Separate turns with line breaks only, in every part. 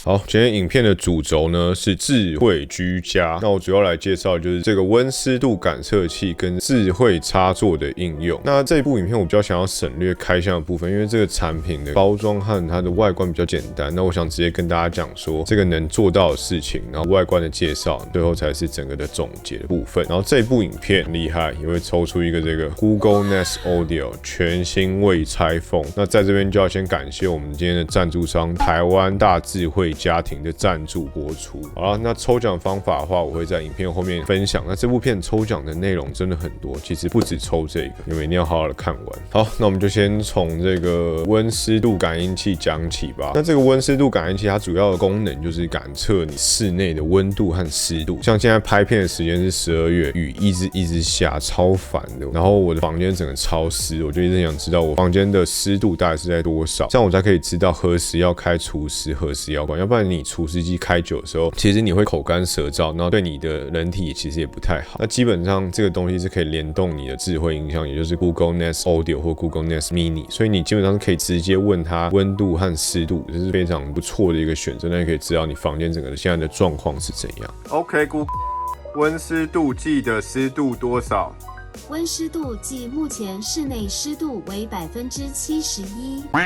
好，今天影片的主轴呢是智慧居家。那我主要来介绍就是这个温湿度感测器跟智慧插座的应用。那这部影片我比较想要省略开箱的部分，因为这个产品的包装和它的外观比较简单。那我想直接跟大家讲说这个能做到的事情，然后外观的介绍，最后才是整个的总结的部分。然后这部影片很厉害，也会抽出一个这个 Google Nest Audio 全新未拆封。那在这边就要先感谢我们今天的赞助商台湾大智慧家庭的赞助播出。好了，那抽奖方法的话，我会在影片后面分享。那这部片抽奖的内容真的很多，其实不止抽这个，你们一定要好好的看完。好，那我们就先从这个温湿度感应器讲起吧。那这个温湿度感应器它主要的功能就是感测你室内的温度和湿度。像现在拍片的时间是12月，雨一直下，超烦的。然后我的房间整个超湿，我就一直想知道我房间的湿度大概是在多少，这样我才可以知道何时要开除湿，何时要关。要不然你除湿机开久的时候，其实你会口干舌燥，然后对你的人体其实也不太好。那基本上这个东西是可以联动你的智慧音箱，也就是 Google Nest Audio 或 Google Nest Mini， 所以你基本上是可以直接问它温度和湿度，这是非常不错的一个选择。那你可以知道你房间整个现在的状况是怎样。
OK， Google 温湿度计的湿度多少？
温湿度计目前室内湿度为71%。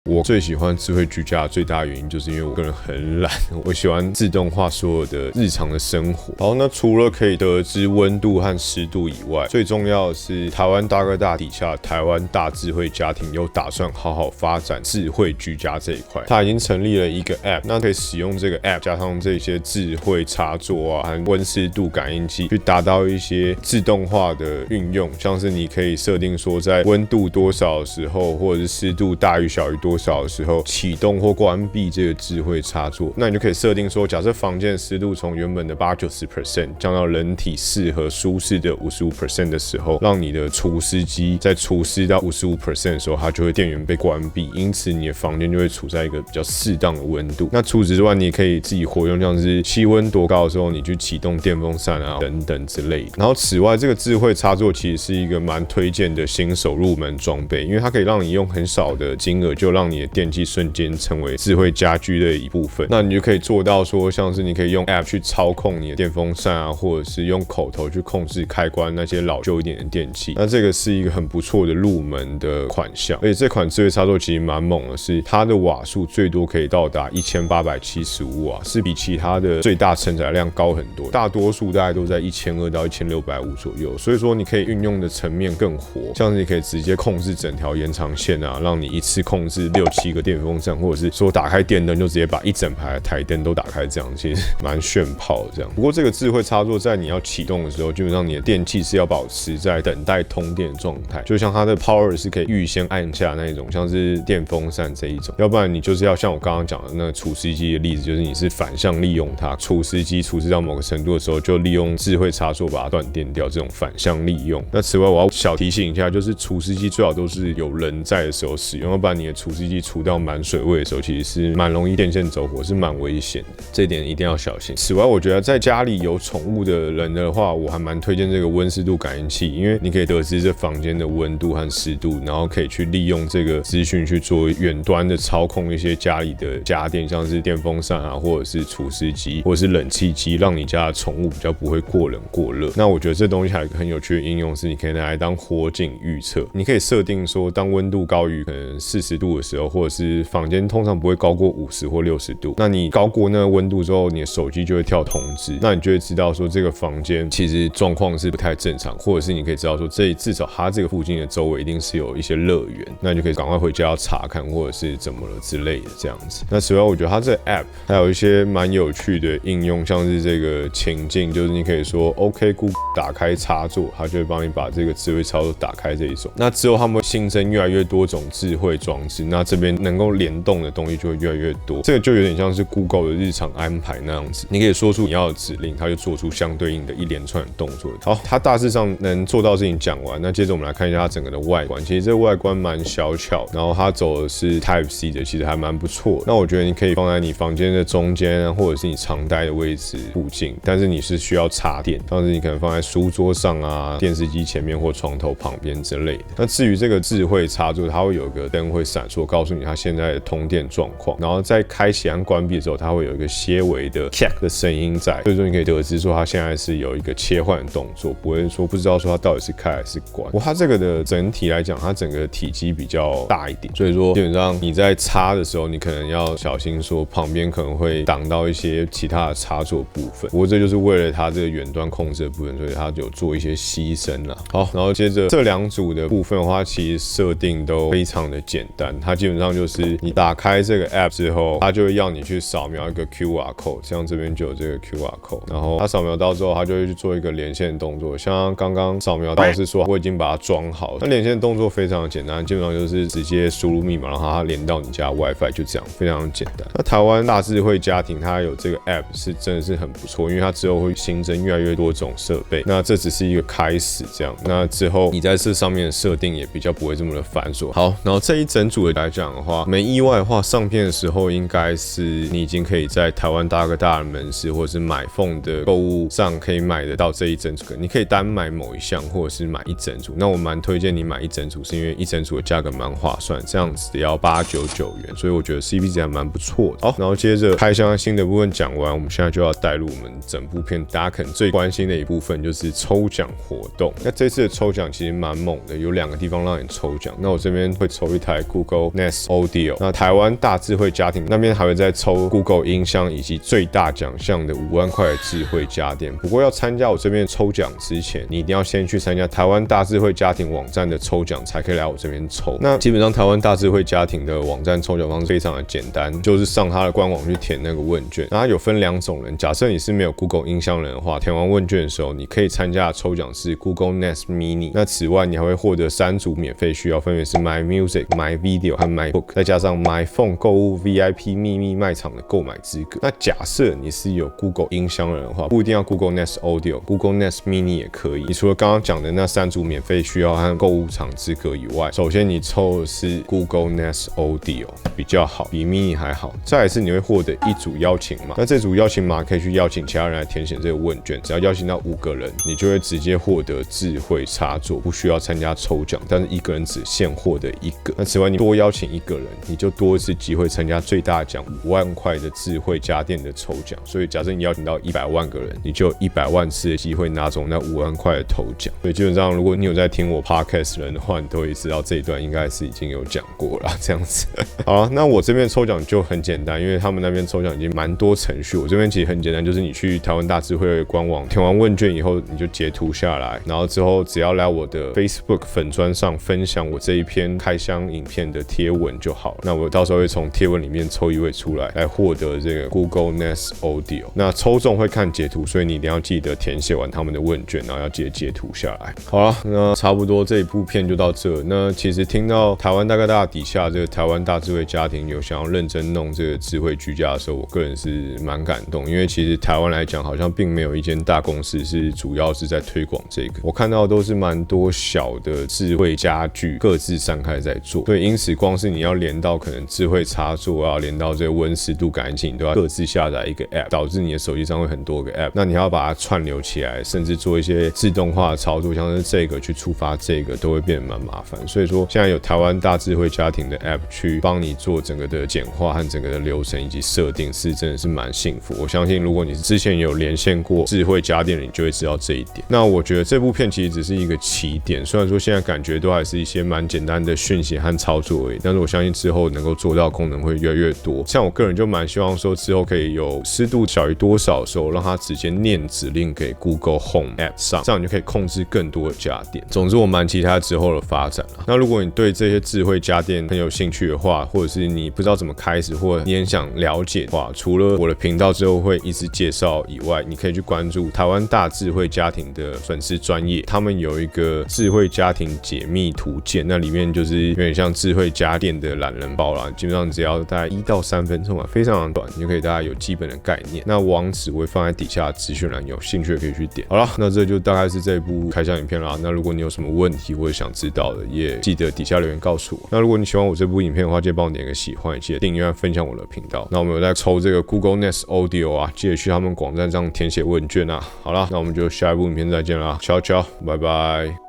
我最喜欢智慧居家的最大的原因，就是因为我个人很懒，我喜欢自动化所有的日常的生活。好，那除了可以得知温度和湿度以外，最重要的是台湾大哥大底下台湾大智慧家庭有打算好好发展智慧居家这一块。它已经成立了一个 App， 那可以使用这个 App 加上这些智慧插座啊和温湿度感应器，去达到一些自动化的运用，像是你可以设定说在温度多少的时候，或者是湿度大于小于多少的时候启动或关闭这个智慧插座。那你就可以设定说，假设房间的湿度从原本的80-90% 降到人体适合舒适的55% 的时候，让你的除湿机在除湿到55% 的时候，它就会电源被关闭，因此你的房间就会处在一个比较适当的温度。那除此之外，你也可以自己活用，像是气温多高的时候，你去启动电风扇啊等等之类的。然后此外，这个智慧插座其实是一个蛮推荐的新手入门装备，因为它可以让你用很少的金额就让你的电器瞬间成为智慧家居的一部分。那你就可以做到说，像是你可以用 App 去操控你的电风扇啊，或者是用口头去控制开关那些老旧一点的电器。那这个是一个很不错的入门的款项，而且这款智慧插座其实蛮猛的，是它的瓦数最多可以到达1875瓦，是比其他的最大承载量高很多，大多数大概都在1200到1650左右。所以说你可以运用的层面更活，像是你可以直接控制整条延长线啊，让你一次控制6-7个电风扇，或者是说打开电灯就直接把一整排的台灯都打开，这样其实蛮炫炮的这样。不过这个智慧插座在你要启动的时候，基本上你的电器是要保持在等待通电的状态，就像它的 power 是可以预先按下那一种，像是电风扇这一种。要不然你就是要像我刚刚讲的那个除湿机的例子，就是你是反向利用它，除湿机除湿到某个程度的时候，就利用智慧插座把它断电掉，这种反向利用。那此外我要小提醒一下，就是除湿机最好都是有人在的时候使用，要不然你的除湿机除到满水位的时候，其实是蛮容易电线走火，是蛮危险的，这一点一定要小心。此外，我觉得在家里有宠物的人的话，我还蛮推荐这个温湿度感应器，因为你可以得知这房间的温度和湿度，然后可以去利用这个资讯去做远端的操控一些家里的家电，像是电风扇啊，或者是除湿机，或者是冷气机，让你家的宠物比较不会过冷过热。那我觉得这东西还有一个很有趣的应用是，你可以拿来当火警预测。你可以设定说，当温度高于可能40度的时候，或者是房间通常不会高过50或60度，那你高过那个温度之后，你的手机就会跳通知，那你就会知道说这个房间其实状况是不太正常，或者是你可以知道说至少它这个附近的周围一定是有一些乐园，那你就可以赶快回家要查看，或者是怎么了之类的这样子。那此外，我觉得它这个 App 还有一些蛮有趣的应用，像是这个情境，就是你可以说 OK Google 打开插座，它就会帮你把这个智慧插座打开这一种。那之后他们会新增越来越多种智慧装置，那这边能够联动的东西就会越来越多。这个就有点像是 Google 的日常安排那样子，你可以说出你要的指令，它就做出相对应的一连串的动作。好，它大致上能做到的事情讲完，那接着我们来看一下它整个的外观。其实这个外观蛮小巧，然后它走的是 Type C 的，其实还蛮不错。那我觉得你可以放在你房间的中间，或者是你常待的位置附近，但是你是需要插电，像是你可能放在书桌上啊、电视机前面或床头旁边之类的。那至于这个智慧插座，它会有个灯会闪烁，告诉你它现在的通电状况，然后在开启和关闭的时候，它会有一个些微的 CAC 的声音在，所以说你可以得知说它现在是有一个切换的动作，不会说不知道说它到底是开还是关。不过它这个的整体来讲，它整个体积比较大一点，所以说基本上你在插的时候，你可能要小心说旁边可能会挡到一些其他的插座部分。不过这就是为了它这个远端控制的部分，所以它有做一些牺牲啦。好，然后接着这两组的部分的话，其实设定都非常的简单，它基本上就是你打开这个 app 之后，它就会要你去扫描一个 QR code， 像这边就有这个 QR code， 然后它扫描到之后，它就会去做一个连线动作，像刚刚扫描到是说我已经把它装好，那连线动作非常的简单，基本上就是直接输入密码，然后它连到你家 WiFi， 就这样，非常简单。那台湾大智慧家庭它有这个 app 是真的是很不错，因为它之后会新增越来越多种设备，那这只是一个开始，这样，那之后你在这上面的设定也比较不会这么的繁琐。好，然后这一整组来讲的话，没意外的话，上片的时候应该是你已经可以在台湾大哥大的门市或者是买凤的购物上可以买得到这一整组，你可以单买某一项或者是买一整组。那我蛮推荐你买一整组，是因为一整组的价格蛮划算，这样子也要899元，所以我觉得 CP 值还蛮不错的。好，然后接着开箱新的部分讲完，我们现在就要带入我们整部片大家可能最关心的一部分，就是抽奖活动。那这次的抽奖其实蛮猛的，有2个地方让你抽奖。那我这边会抽一台 Google Nest Audio， 那台湾大智慧家庭那边还会再抽 Google 音箱以及最大奖项的5万块的智慧家电。不过要参加我这边抽奖之前，你一定要先去参加台湾大智慧家庭网站的抽奖，才可以来我这边抽。那基本上台湾大智慧家庭的网站抽奖方式非常的简单，就是上它的官网去填那个问卷。那它有分2种人，假设你是没有 Google 音箱人的话，填完问卷的时候，你可以参加的抽奖是 Google Nest Mini。那此外，你还会获得3组免费需要，分别是 My Music、My Video 和 My Book， 再加上 My Phone 购物 VIP 秘密卖场的购买资格。那假设你是有 Google 音箱人的话，不一定要 Google Nest Audio，Google Nest Mini 也可以。你除了刚刚讲的那3组免费需要和购物场资格以外，首先你抽的是 Google Nest Audio 比较好，比 Mini 还好。再来是你会获得1组邀请码，那这组邀请码可以去邀请其他人来填写这个问卷，只要邀请到5个人，你就会直接获得智慧插座，不需要参加抽奖，但是1个人只限获得1个。那此外，你多邀请1个人，你就多一次机会参加最大奖5万块的智慧家电的抽奖。所以假设你邀请到100万个人，你就有100万次的机会拿走那5万块的头奖。所以基本上，如果你有在听我 podcast 人的话，你都会知道这一段应该是已经有讲过了，这样子。好了，那我这边抽奖就很简单，因为他们那边抽奖已经蛮多程序，我这边其实很简单，就是你去台湾大智慧的官网填完问卷以后，你就截图下来，然后之后只要来我的 Facebook 粉专上分享我这一篇开箱影片的贴文就好了。那我到时候会从贴文里面抽1位出来，来获得这个 Google Nest Audio。那抽中会看截图，所以你一定要记得填写完他们的问卷，然后要记得截图下来。好了，那差不多这一部片就到这。那其实听到台湾大哥大底下这个台湾大智慧家庭有想要认真弄这个智慧居家的时候，我个人是蛮感动，因为其实台湾来讲好像并没有一间大公司是主要是在推广这个，我看到都是蛮多小的智慧家具各自散开在做，所以因此光是你要连到可能智慧插座啊，连到这个温湿度感应器，你都要各自下载一个 app， 导致你的手机上会很多个 app， 那你要把它串流起来，甚至做一些自动化的操作，像是这个去触发这个都会变得蛮麻烦。所以说现在有台湾大智慧家庭的 app 去帮你做整个的简化和整个的流程以及设定，是真的是蛮幸福。我相信如果你之前有连线过智慧家电，你就会知道这一点。那我觉得这部片其实只是一个起点，虽然说现在感觉都还是一些蛮简单的讯息和操作而已，但是我相信之后能够做到功能会越来越多。像我个人就蛮希望说之后可以有湿度小于多少的时候，让它直接念指令给 Google Home App 上，这样你就可以控制更多的家电。总之我蛮期待之后的发展啦。那如果你对这些智慧家电很有兴趣的话，或者是你不知道怎么开始，或者你很想了解的话，除了我的频道之后会一直介绍以外，你可以去关注台湾大智慧家庭的粉丝专页，他们有一个智慧家庭解密图鉴，那里面就是有点像智慧家电的懒人包啦，基本上只要大概1到3分钟啊，非常的短，你就可以大家有基本的概念。那网址我会放在底下的资讯栏，有兴趣的可以去点。好了，那这就大概是这一部开箱影片啦。那如果你有什么问题或者想知道的，也记得底下留言告诉我。那如果你喜欢我这部影片的话，记得帮我点个喜欢，也记得订阅和分享我的频道。那我们有在抽这个 Google Nest Audio 啊，记得去他们网站上填写问卷啊。好了，那我们就下一部影片再见啦，悄悄，拜拜。